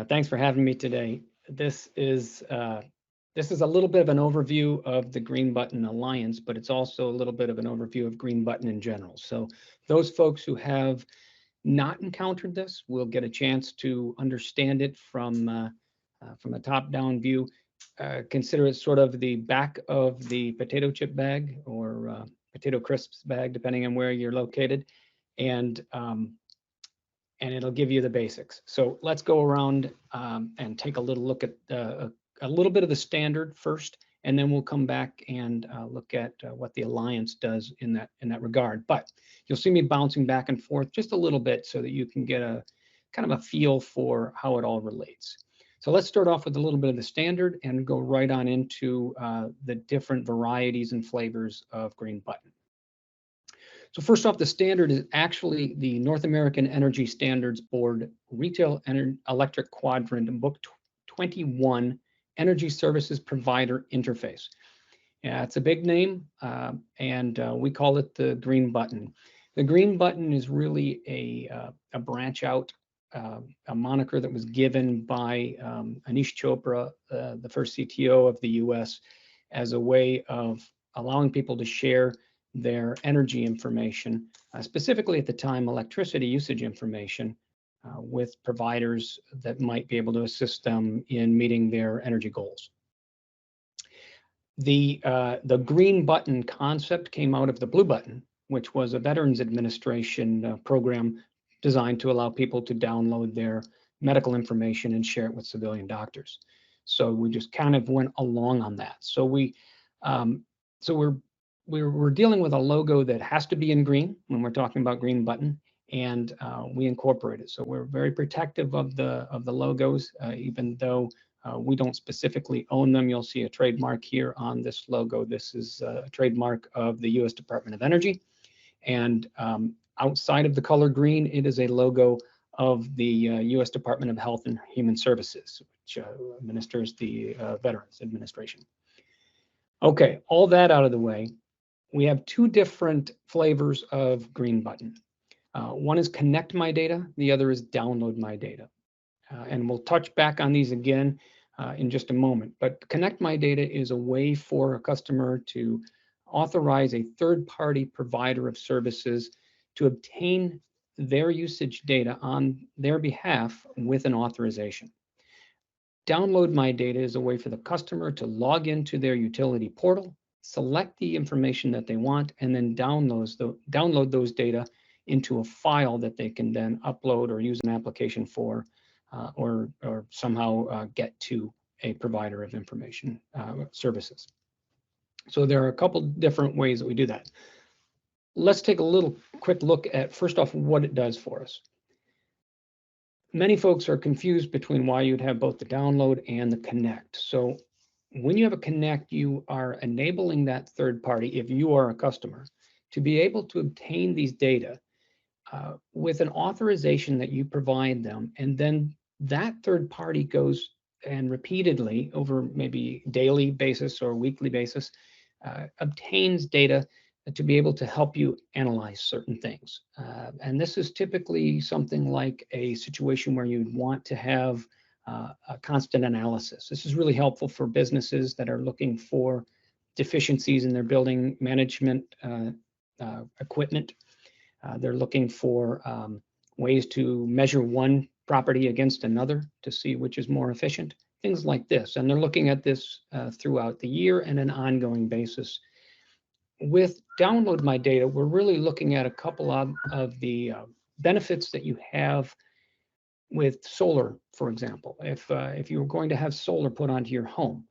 Thanks for having me today. This is a little bit of an overview of the Green Button Alliance, but it's also a little bit of an overview of Green Button in general. So those folks who have not encountered this will get a chance to understand it from a top-down view. Consider it sort of the back of the potato chip bag or potato crisps bag, depending on where you're located, and and it'll give you the basics. So let's go around and take a little look at a little bit of the standard first, and then we'll come back and look at what the Alliance does in that regard. But you'll see me bouncing back and forth just a little bit so that you can get a kind of a feel for how it all relates. So let's start off with a little bit of the standard and go right on into the different varieties and flavors of Green Button. So first off, the standard is actually the North American Energy Standards Board Retail Electric Quadrant Book 21 Energy Services Provider Interface. Yeah, it's a big name, and we call it the Green Button. The Green Button is really a branch out, a moniker that was given by Anish Chopra, the first CTO of the US, as a way of allowing people to share their energy information, specifically at the time electricity usage information, with providers that might be able to assist them in meeting their energy goals. The Green Button concept came out of the Blue Button, which was a Veterans Administration program designed to allow people to download their medical information and share it with civilian doctors. So we just kind of went along on that. So we're dealing with a logo that has to be in green when we're talking about Green Button, and we incorporate it. So we're very protective of the logos, even though we don't specifically own them. You'll see a trademark here on this logo. This is a trademark of the U.S. Department of Energy, and outside of the color green, it is a logo of the U.S. Department of Health and Human Services, which administers the Veterans Administration. Okay, all that out of the way. We have two different flavors of Green Button. One is Connect My Data, the other is Download My Data. And we'll touch back on these again in just a moment. But Connect My Data is a way for a customer to authorize a third-party provider of services to obtain their usage data on their behalf with an authorization. Download My Data is a way for the customer to log into their utility portal, select the information that they want, and then download those data into a file that they can then upload or use an application for, or somehow get to a provider of information services. So there are a couple different ways that we do that. Let's take a quick look at, first off, what it does for us. Many folks are confused between why you'd have both the download and the connect. So when you have a connect, you are enabling that third party, if you are a customer, to be able to obtain these data with an authorization that you provide them. And then that third party goes and repeatedly, over maybe daily basis or weekly basis, obtains data to be able to help you analyze certain things. And this is typically something like a situation where you'd want to have a constant analysis. This is really helpful for businesses that are looking for deficiencies in their building management equipment. They're looking for ways to measure one property against another to see which is more efficient, things like this. And they're looking at this throughout the year and an ongoing basis. With Download My Data, we're really looking at a couple of the benefits that you have with solar, for example. If you're going to have solar put onto your home,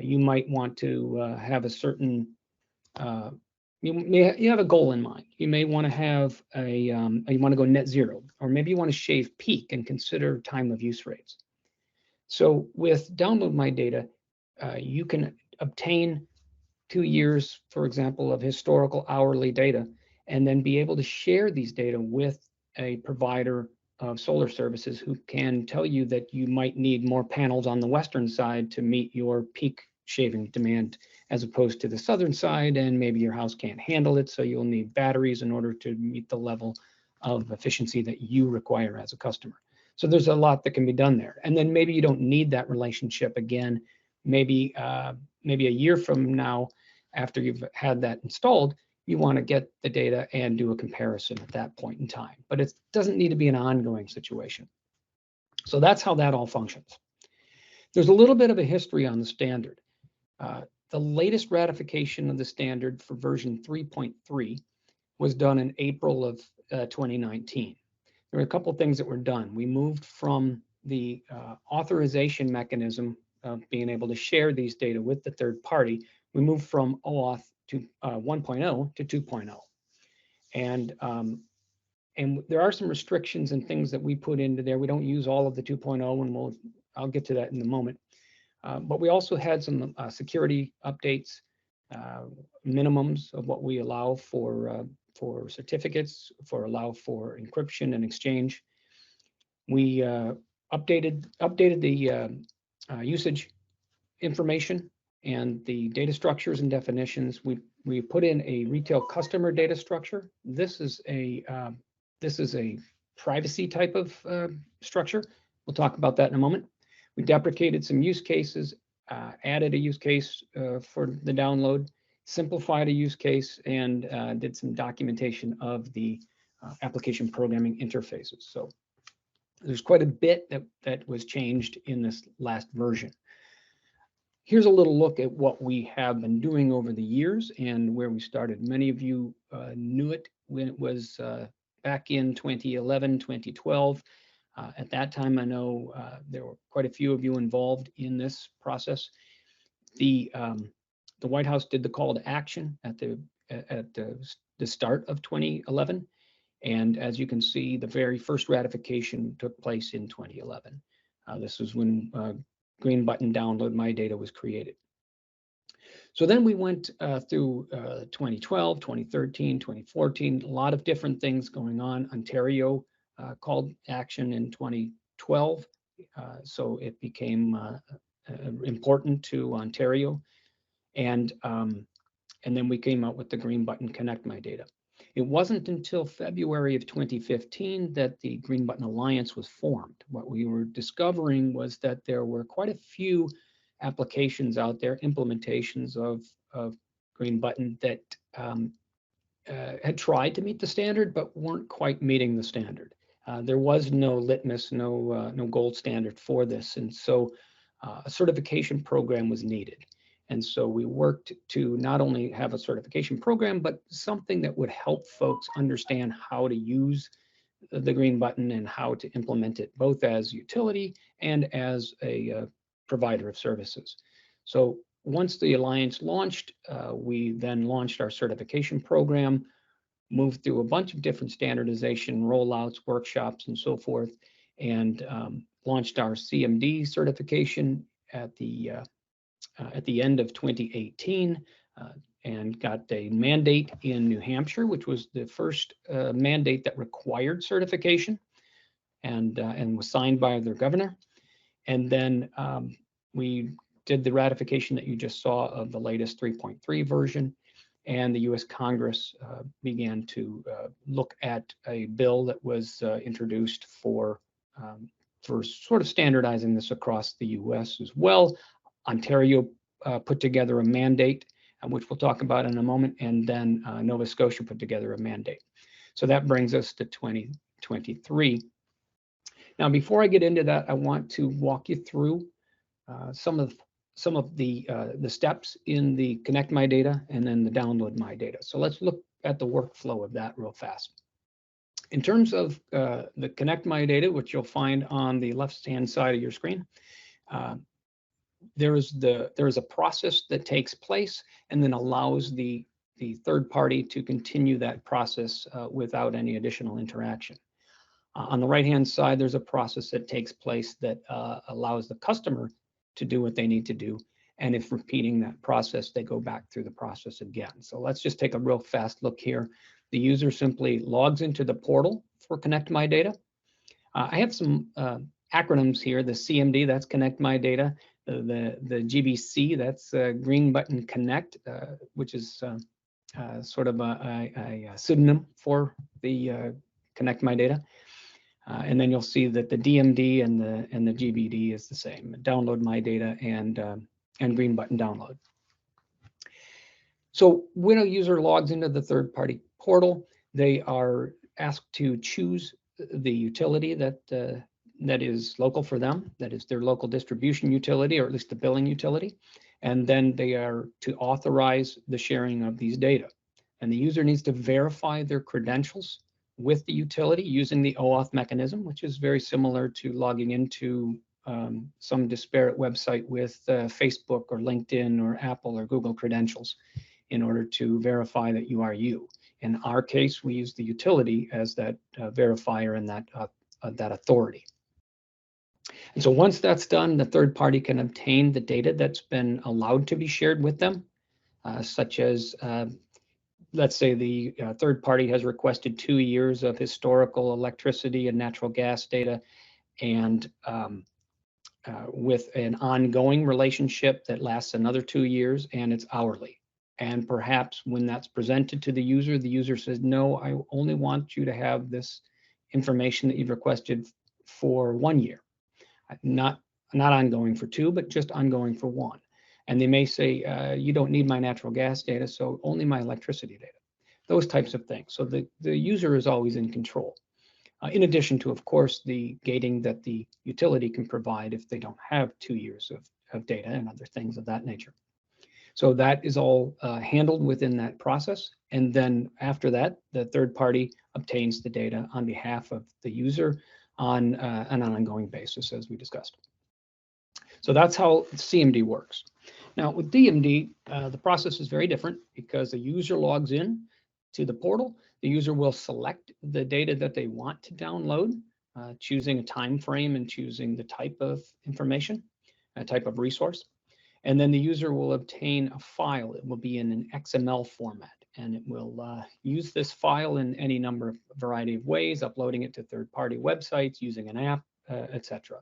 you might want to have a certain, you have a goal in mind. You may want to have you want to go net zero, or maybe you want to shave peak and consider time of use rates. So with Download My Data, you can obtain 2 years, for example, of historical hourly data, and then be able to share these data with a provider of solar services who can tell you that you might need more panels on the western side to meet your peak shaving demand, as opposed to the southern side, and maybe your house can't handle it, so you'll need batteries in order to meet the level of efficiency that you require as a customer. So there's a lot that can be done there. And then maybe you don't need that relationship again. Maybe maybe a year from now, after you've had that installed, you want to get the data and do a comparison at that point in time. But it doesn't need to be an ongoing situation. So that's how that all functions. There's a little bit of a history on the standard. The latest ratification of the standard for version 3.3 was done in April of 2019. There were a couple of things that were done. We moved from the authorization mechanism of being able to share these data with the third party. We moved from OAuth to 1.0 to 2.0. And there are some restrictions and things that we put into there. We don't use all of the 2.0, and I'll get to that in a moment. But we also had some security updates, minimums of what we allow for certificates, allow for encryption and exchange. We updated the usage information and the data structures and definitions. We put in a retail customer data structure. This is a privacy type of structure. We'll talk about that in a moment. We deprecated some use cases, added a use case for the download, simplified a use case, and did some documentation of the application programming interfaces. So there's quite a bit that was changed in this last version. Here's a little look at what we have been doing over the years and where we started. Many of you knew it when it was back in 2011, 2012. At that time, I know there were quite a few of you involved in this process. The White House did the call to action at the start of 2011, and as you can see, the very first ratification took place in 2011. This was when green button download my data was created. So then we went through 2012, 2013, 2014, a lot of different things going on. Ontario called action in 2012, so it became important to Ontario, and then we came out with the green button Connect My Data. It wasn't until February of 2015 that the Green Button Alliance was formed. What we were discovering was that there were quite a few applications out there, implementations of Green Button that had tried to meet the standard but weren't quite meeting the standard. There was no litmus, no gold standard for this, and so a certification program was needed. And so we worked to not only have a certification program, but something that would help folks understand how to use the green button and how to implement it, both as utility and as a provider of services. So once the Alliance launched, we then launched our certification program, moved through a bunch of different standardization rollouts, workshops, and so forth, and launched our CMD certification at the end of 2018, and got a mandate in New Hampshire, which was the first mandate that required certification, and was signed by their governor. And then we did the ratification that you just saw of the latest 3.3 version, and the U.S. Congress began to look at a bill that was introduced for sort of standardizing this across the U.S. as well. Ontario put together a mandate, which we'll talk about in a moment, and then Nova Scotia put together a mandate. So that brings us to 2023. Now, before I get into that, I want to walk you through some of the steps in the Connect My Data and then the Download My Data. So let's look at the workflow of that real fast. In terms of the Connect My Data, which you'll find on the left-hand side of your screen, there is a process that takes place and then allows the third party to continue that process without any additional interaction. On the right-hand side, there's a process that takes place that allows the customer to do what they need to do. And if repeating that process, they go back through the process again. So let's just take a real fast look here. The user simply logs into the portal for Connect My Data. I have some acronyms here. The CMD, that's Connect My Data. The GBC, that's Green Button Connect, which is sort of a pseudonym for the Connect My Data. And then you'll see that the DMD and the GBD is the same. Download my data and green button download. So when a user logs into the third-party portal, they are asked to choose the utility that is local for them, that is their local distribution utility, or at least the billing utility. And then they are to authorize the sharing of these data. And the user needs to verify their credentials with the utility using the OAuth mechanism, which is very similar to logging into some disparate website with Facebook or LinkedIn or Apple or Google credentials in order to verify that you are you. In our case, we use the utility as that verifier and that authority. And so once that's done, the third party can obtain the data that's been allowed to be shared with them, such as, let's say the third party has requested 2 years of historical electricity and natural gas data, and with an ongoing relationship that lasts another 2 years, and it's hourly. And perhaps when that's presented to the user says, no, I only want you to have this information that you've requested for 1 year. Not ongoing for 2, but just ongoing for 1. And they may say, you don't need my natural gas data, so only my electricity data. Those types of things. So the user is always in control. In addition to, of course, the gating that the utility can provide if they don't have 2 years of data and other things of that nature. So that is all handled within that process. And then after that, the third party obtains the data on behalf of the user on an ongoing basis, as we discussed. So that's how CMD works. Now with DMD, the process is very different because the user logs in to the portal. The user will select the data that they want to download, choosing a time frame and choosing the type of information, a type of resource. And then the user will obtain a file. It will be in an XML format, and it will use this file in any number of variety of ways, uploading it to third-party websites, using an app, etc.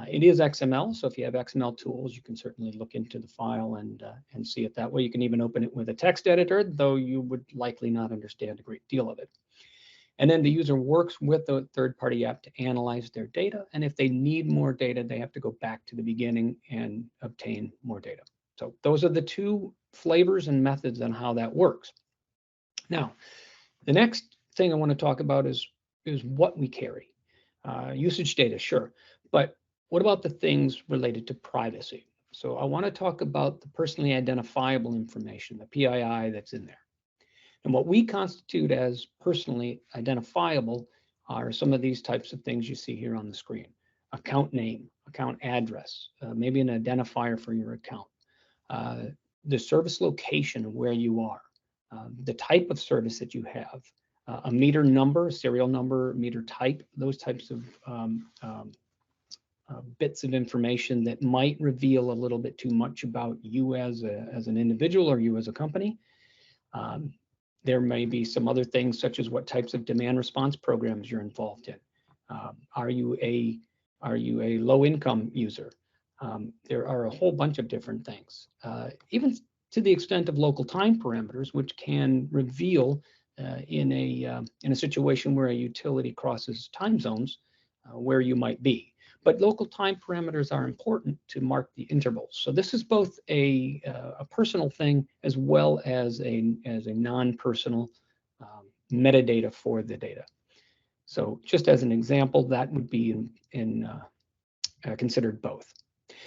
It is XML, so if you have XML tools, you can certainly look into the file and see it that way. You can even open it with a text editor, though you would likely not understand a great deal of it. And then the user works with the third-party app to analyze their data. And if they need more data, they have to go back to the beginning and obtain more data. So those are the 2 flavors and methods on how that works. Now, the next thing I want to talk about is what we carry. Usage data, sure. But what about the things related to privacy? So I want to talk about the personally identifiable information, the PII that's in there. And what we constitute as personally identifiable are some of these types of things you see here on the screen. Account name, account address, maybe an identifier for your account, the service location of where you are, the type of service that you have, a meter number, serial number, meter type, those types of bits of information that might reveal a little bit too much about you as an individual or you as a company. There may be some other things, such as what types of demand response programs you're involved in. Are you a low-income user? There are a whole bunch of different things, even to the extent of local time parameters, which can reveal in a situation where a utility crosses time zones where you might be. But local time parameters are important to mark the intervals. So this is both a personal thing as well as a non-personal metadata for the data. So just as an example, that would be considered both.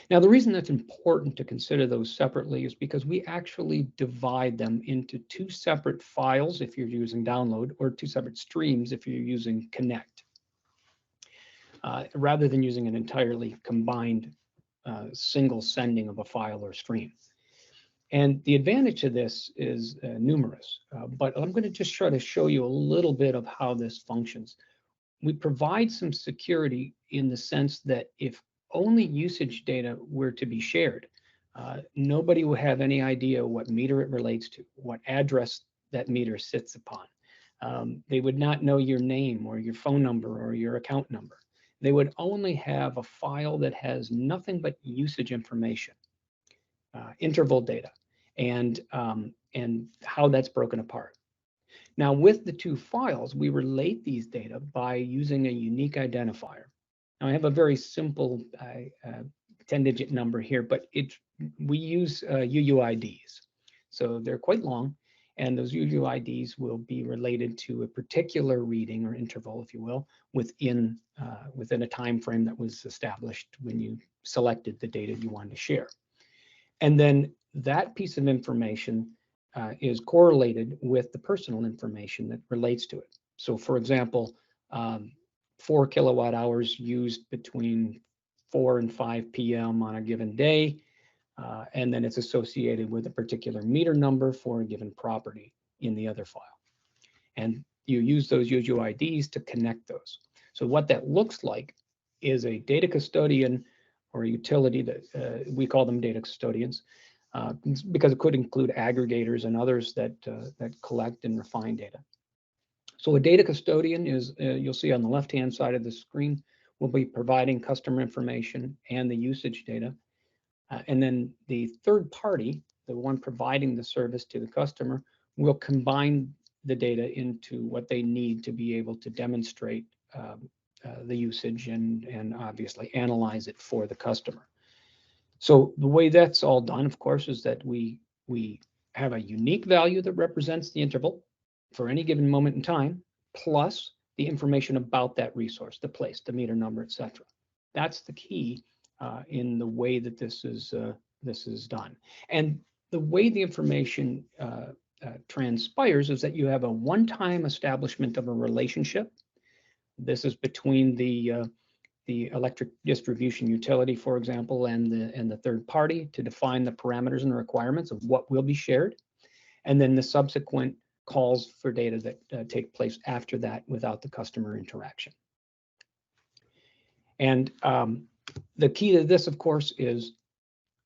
Now, the reason that's important to consider those separately is because we actually divide them into 2 separate files if you're using download, or 2 separate streams if you're using connect. Rather than using an entirely combined single sending of a file or stream. And the advantage to this is numerous, but I'm going to just try to show you a little bit of how this functions. We provide some security in the sense that if only usage data were to be shared, nobody will have any idea what meter it relates to, what address that meter sits upon. They would not know your name or your phone number or your account number. They would only have a file that has nothing but usage information, interval data, and how that's broken apart. Now, with the two files, we relate these data by using a unique identifier. Now, I have a very simple 10-digit number here, but we use UUIDs. So they're quite long, and those UUIDs will be related to a particular reading or interval, if you will, within a time frame that was established when you selected the data you wanted to share. And then that piece of information is correlated with the personal information that relates to it. So for example, 4 kilowatt hours used between 4 and 5 p.m. on a given day, and then it's associated with a particular meter number for a given property in the other file. And you use those UUIDs to connect those. So what that looks like is a data custodian or a utility that we call them data custodians, because it could include aggregators and others that collect and refine data. So a data custodian is, you'll see on the left-hand side of the screen, will be providing customer information and the usage data. And then the third party, the one providing the service to the customer, will combine the data into what they need to be able to demonstrate the usage and obviously analyze it for the customer. So the way that's all done, of course, is that we have a unique value that represents the interval for any given moment in time, plus the information about that resource, the place, the meter number, etc. That's the key in the way that this is done. And the way the information transpires is that you have a one-time establishment of a relationship. This is between the electric distribution utility, for example, and the third party to define the parameters and the requirements of what will be shared, and then the subsequent calls for data that take place after that without the customer interaction. And the key to this, of course, is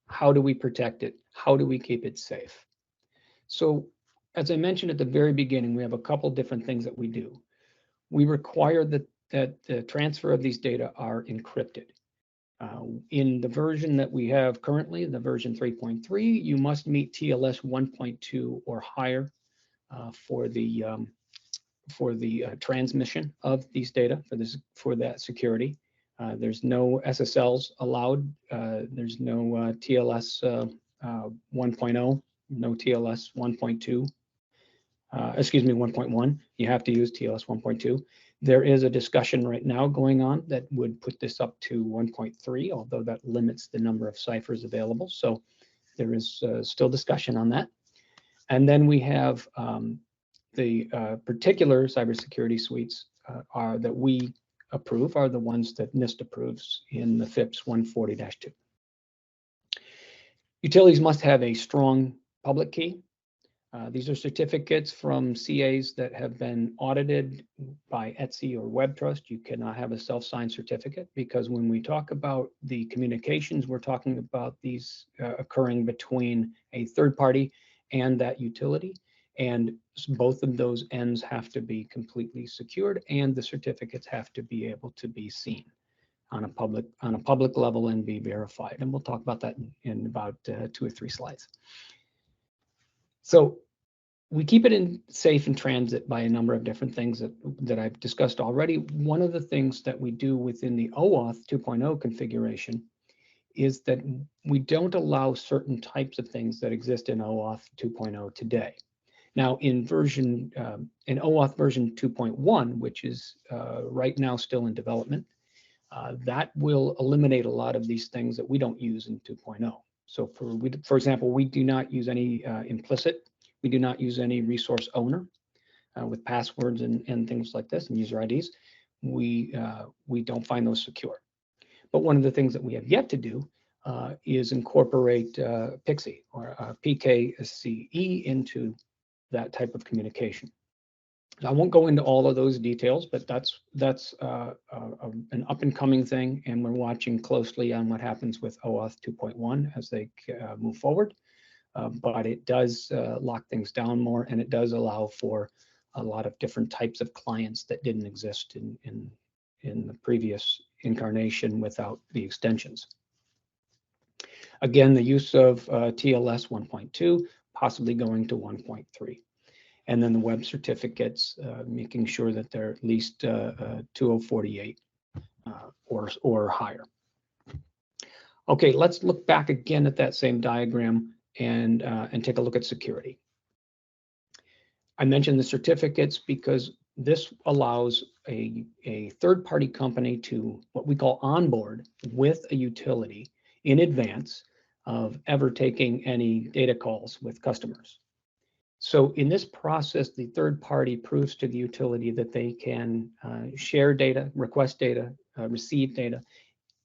how do we protect it? How do we keep it safe? So as I mentioned at the very beginning, we have a couple different things that we do. We require that the transfer of these data are encrypted. In the version that we have currently, the version 3.3, you must meet TLS 1.2 or higher for the transmission of these data for that security. There's no SSLs allowed. There's no TLS 1.0, no TLS 1.2. Excuse me, 1.1. You have to use TLS 1.2. There is a discussion right now going on that would put this up to 1.3, although that limits the number of ciphers available. So there is still discussion on that. And then we have the particular cybersecurity suites that we approve are the ones that NIST approves in the FIPS 140-2. Utilities must have a strong public key. These are certificates from CAs that have been audited by ETSI or WebTrust. You cannot have a self-signed certificate because when we talk about the communications, we're talking about these occurring between a third party and that utility. And both of those ends have to be completely secured, and the certificates have to be able to be seen on a public level and be verified. And we'll talk about that in about 2 or 3 slides. So we keep it in safe in transit by a number of different things that I've discussed already. One of the things that we do within the OAuth 2.0 configuration is that we don't allow certain types of things that exist in OAuth 2.0 today. Now in OAuth version 2.1, which is right now still in development, that will eliminate a lot of these things that we don't use in 2.0. So for example, we do not use any implicit. We do not use any resource owner with passwords and things like this and user IDs. We don't find those secure. But one of the things that we have yet to do is incorporate PKCE or PKCE into that type of communication. I won't go into all of those details, but that's an up-and-coming thing, and we're watching closely on what happens with OAuth 2.1 as they move forward. But it does lock things down more, and it does allow for a lot of different types of clients that didn't exist in the previous incarnation without the extensions. Again, the use of TLS 1.2, possibly going to 1.3. and then the web certificates, making sure that they're at least 2048 or higher. Okay, let's look back again at that same diagram and take a look at security. I mentioned the certificates because this allows a third-party company to what we call onboard with a utility in advance of ever taking any data calls with customers. So in this process, the third party proves to the utility that they can share data, request data, receive data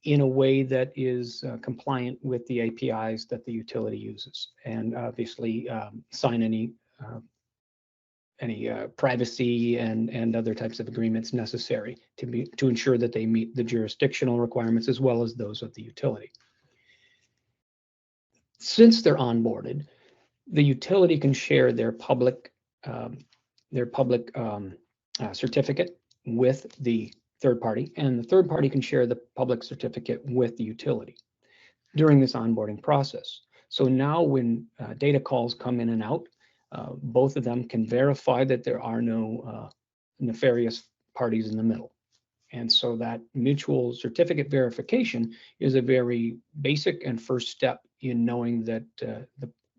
in a way that is compliant with the APIs that the utility uses, and obviously sign any privacy and other types of agreements necessary to ensure that they meet the jurisdictional requirements as well as those of the utility. Since they're onboarded, the utility can share their public certificate with the third party, and the third party can share the public certificate with the utility during this onboarding process. So now when data calls come in and out, both of them can verify that there are no nefarious parties in the middle. And so that mutual certificate verification is a very basic and first step in knowing that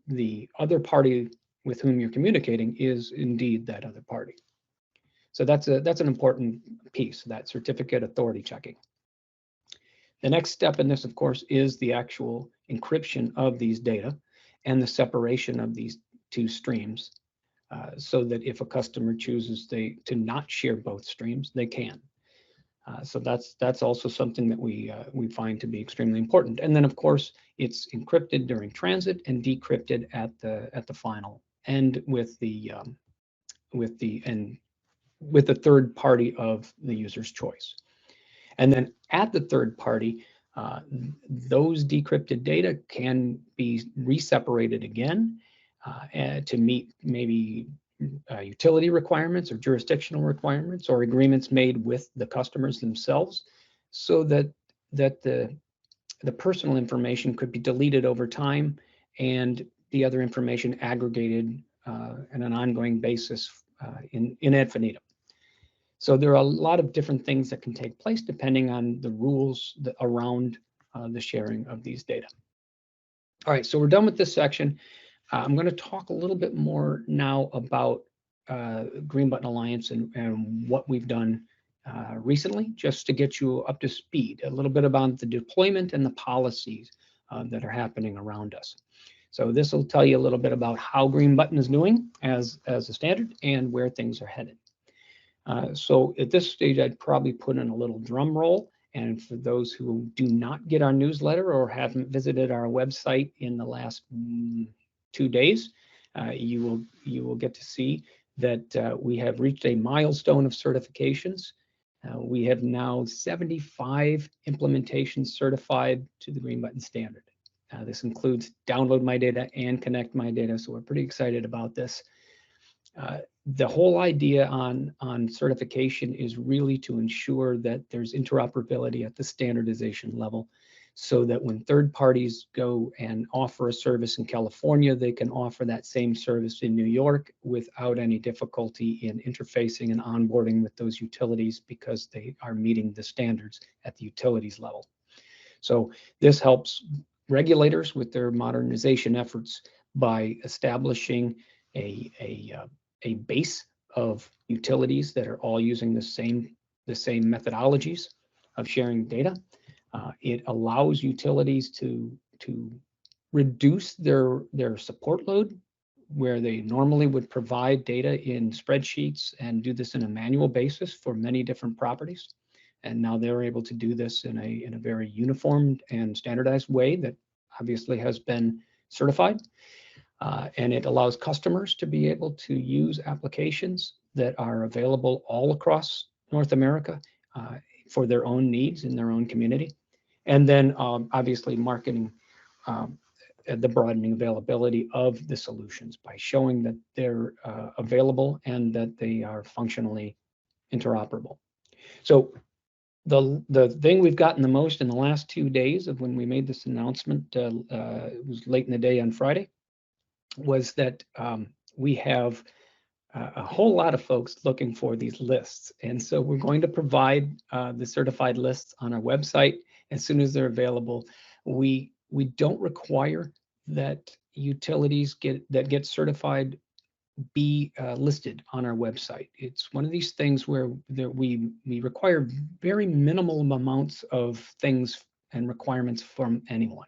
the other party with whom you're communicating is indeed that other party. So that's an important piece, that certificate authority checking. The next step in this, of course, is the actual encryption of these data and the separation of these two streams, so that if a customer chooses to not share both streams, they can. So that's also something that we find to be extremely important. And then, of course, it's encrypted during transit and decrypted at the final end with the third party of the user's choice. And then at the third party, those decrypted data can be reseparated again to meet maybe utility requirements or jurisdictional requirements or agreements made with the customers themselves, so that the personal information could be deleted over time and the other information aggregated on an ongoing basis in ad infinitum. So there are a lot of different things that can take place depending on the rules around the sharing of these data. All right, so we're done with this section. I'm going to talk a little bit more now about Green Button Alliance and what we've done recently, just to get you up to speed, a little bit about the deployment and the policies that are happening around us. So this will tell you a little bit about how Green Button is doing as a standard and where things are headed. So at this stage, I'd probably put in a little drum roll. And for those who do not get our newsletter or haven't visited our website in the last 2 days, you will get to see that we have reached a milestone of certifications. We have now 75 implementations certified to the Green Button standard. This includes Download My Data and Connect My Data, so we're pretty excited about this. The whole idea on certification is really to ensure that there's interoperability at the standardization level, so that when third parties go and offer a service in California, they can offer that same service in New York without any difficulty in interfacing and onboarding with those utilities, because they are meeting the standards at the utilities level. So this helps regulators with their modernization efforts by establishing a base of utilities that are all using the same methodologies of sharing data. It allows utilities to reduce their support load, where they normally would provide data in spreadsheets and do this in a manual basis for many different properties. And now they're able to do this in a very uniformed and standardized way that obviously has been certified. And it allows customers to be able to use applications that are available all across North America for their own needs in their own community. And then obviously marketing the broadening availability of the solutions by showing that they're available and that they are functionally interoperable. So the thing we've gotten the most in the last 2 days of when we made this announcement, it was late in the day on Friday, was that we have a whole lot of folks looking for these lists. And so we're going to provide the certified lists on our website as soon as they're available. We don't require that utilities that get certified be listed on our website. It's one of these things where we require very minimal amounts of things and requirements from anyone.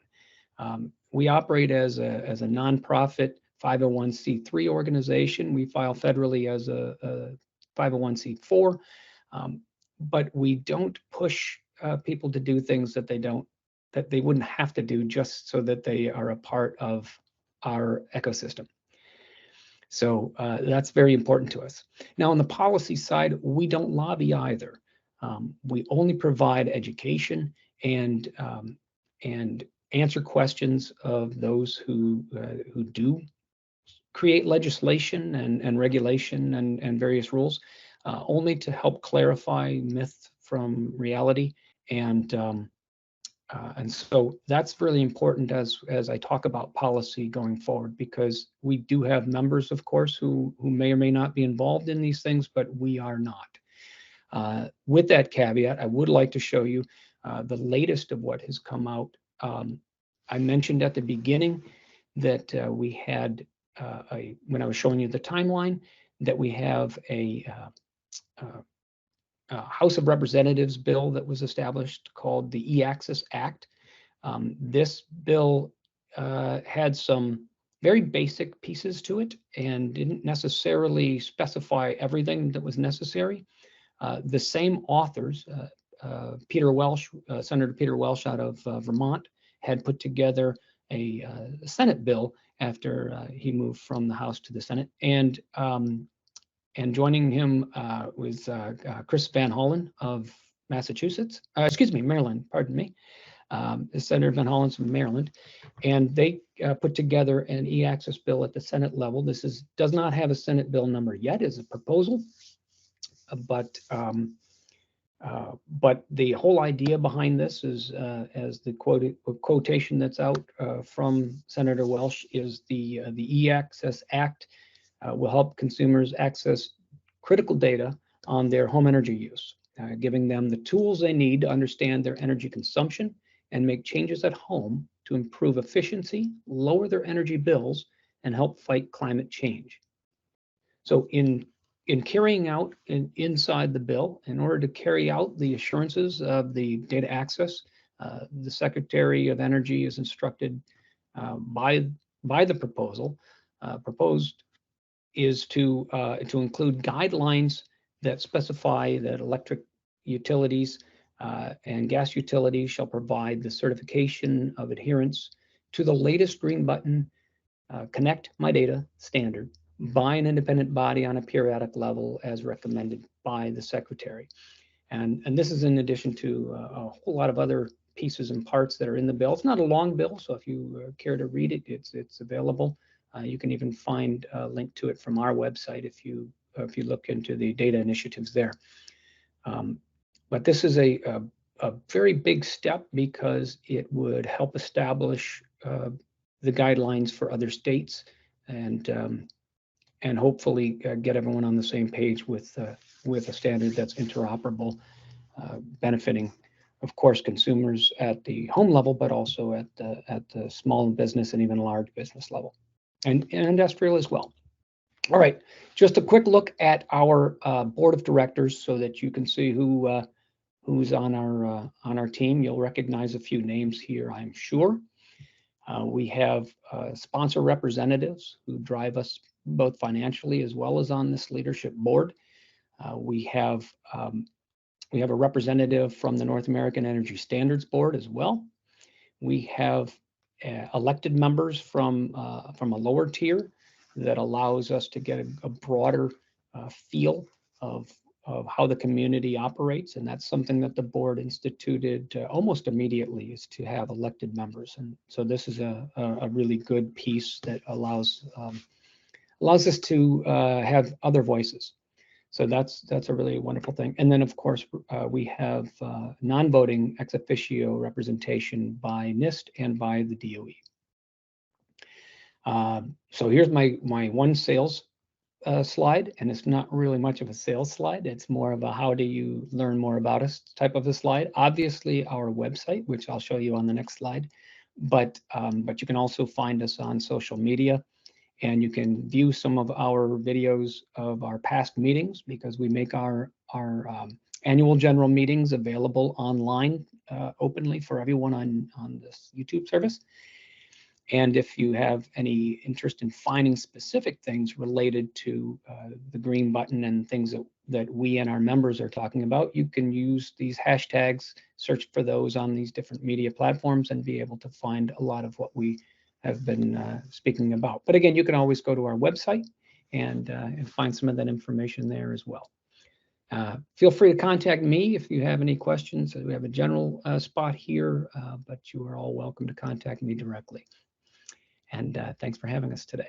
We operate as a nonprofit 501c3 organization. We file federally as a 501c4, but we don't push people to do things that they wouldn't have to do just so that they are a part of our ecosystem. So that's very important to us. Now, on the policy side, we don't lobby either. We only provide education and answer questions of those who do create legislation and regulation and various rules, only to help clarify myth from reality. And so that's really important as I talk about policy going forward, because we do have members, of course, who may or may not be involved in these things, but we are not. With that caveat, I would like to show you the latest of what has come out. I mentioned at the beginning that we had, when I was showing you the timeline, that we have a House of Representatives bill that was established called the E-Access Act. This bill had some very basic pieces to it and didn't necessarily specify everything that was necessary. The same authors, Peter Welsh, Senator Peter Welsh out of Vermont, had put together a Senate bill after he moved from the House to the Senate. And joining him was Chris Van Hollen of Massachusetts, Maryland, pardon me. Senator Van Hollen's from Maryland, and they put together an e-access bill at the Senate level. This does not have a Senate bill number yet as a proposal, but the whole idea behind this is, as the quotation that's out from Senator Welsh, is the E-Access Act will help consumers access critical data on their home energy use, giving them the tools they need to understand their energy consumption and make changes at home to improve efficiency, lower their energy bills, and help fight climate change. So in carrying out inside the bill, in order to carry out the assurances of the data access, the Secretary of Energy is instructed by the proposed is to include guidelines that specify that electric utilities and gas utilities shall provide the certification of adherence to the latest green button Connect My Data standard by an independent body on a periodic level as recommended by the Secretary. And this is in addition to a whole lot of other pieces and parts that are in the bill. It's not a long bill, so if you care to read it, it's available. You can even find a link to it from our website if you look into the data initiatives there. But this is a very big step because it would help establish the guidelines for other states and hopefully get everyone on the same page with a standard that's interoperable, benefiting, of course, consumers at the home level, but also at the small business and even large business level, and industrial as well. All right, just a quick look at our board of directors so that you can see who's on our team. You'll recognize a few names here, I'm sure. We have sponsor representatives who drive us both financially as well as on this leadership board. We have a representative from the North American Energy Standards Board as well. We have elected members from a lower tier that allows us to get a broader feel of how the community operates, and that's something that the board instituted almost immediately, is to have elected members. And so this is a really good piece that allows us to have other voices. So that's a really wonderful thing. And then, of course, we have non-voting ex officio representation by NIST and by the DOE. So here's my one sales slide, and it's not really much of a sales slide. It's more of a how do you learn more about us type of a slide. Obviously, our website, which I'll show you on the next slide, but you can also find us on social media, and you can view some of our videos of our past meetings, because we make our annual general meetings available online openly for everyone on this YouTube service. And if you have any interest in finding specific things related to the green button and things that we and our members are talking about, you can use these hashtags, search for those on these different media platforms, and be able to find a lot of what we have been speaking about. But again, you can always go to our website and find some of that information there as well. Feel free to contact me if you have any questions. We have a general spot here, but you are all welcome to contact me directly. And thanks for having us today.